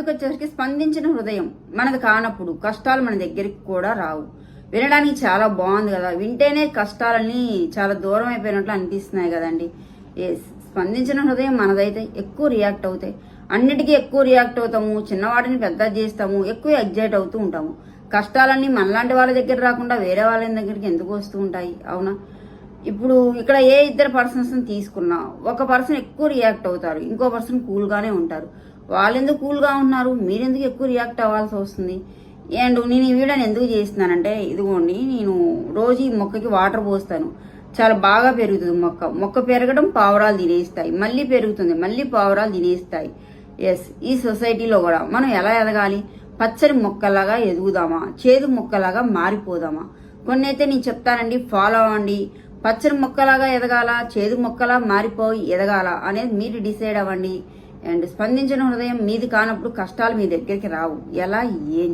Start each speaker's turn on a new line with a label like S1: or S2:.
S1: Topic వచ్చేసరికి స్పందించిన హృదయం మనది కానప్పుడు కష్టాలు మన దగ్గరికి కూడా రావు. వినడానికి చాలా బాగుంది కదా, వింటేనే కష్టాలన్నీ చాలా దూరం అయిపోయినట్లు అనిపిస్తున్నాయి కదండి. స్పందించిన హృదయం మనదైతే ఎక్కువ రియాక్ట్ అవుతాయి, అన్నిటికీ ఎక్కువ రియాక్ట్ అవుతాము, చిన్నవాటిని పెద్ద చేస్తాము, ఎక్కువ ఎగ్జైట్ అవుతూ ఉంటాము. కష్టాలన్నీ మనలాంటి వాళ్ళ దగ్గర రాకుండా వేరే వాళ్ళ దగ్గరికి ఎందుకు వస్తూ ఉంటాయి, అవునా? ఇప్పుడు ఇక్కడ ఏ ఇద్దరు పర్సన్స్ తీసుకున్నా ఒక పర్సన్ ఎక్కువ రియాక్ట్ అవుతారు, ఇంకో పర్సన్ కూల్గానే ఉంటారు. వాళ్ళు ఎందుకు కూల్గా ఉన్నారు, మీరెందుకు ఎక్కువ రియాక్ట్ అవ్వాల్సి వస్తుంది? అండ్ నేను ఈ వీడియోని ఎందుకు చేస్తున్నానంటే, ఇదిగోండి నేను రోజు ఈ మొక్కకి వాటర్ పోస్తాను, చాలా బాగా పెరుగుతుంది మొక్క పెరగడం పావురాలు తినేస్తాయి, మళ్ళీ పెరుగుతుంది, మళ్ళీ పావురాలు తినేస్తాయి. ఈ సొసైటీలో కూడా మనం ఎలా ఎదగాలి? పచ్చని మొక్కలాగా ఎదుగుదామా, చేదు మొక్కలాగా మారిపోదామా? కొన్ని అయితే నేను చెప్తానండి, ఫాలో అవ్వండి. పచ్చని మొక్కలాగా ఎదగాల, చేదు మొక్కలా మారిపోయి ఎదగాల అనేది మీరు డిసైడ్ అవ్వండి. అండ్ స్పందించిన హృదయం మీది కానప్పుడు కష్టాలు మీ దగ్గరికి రావు. ఎలా? ఏం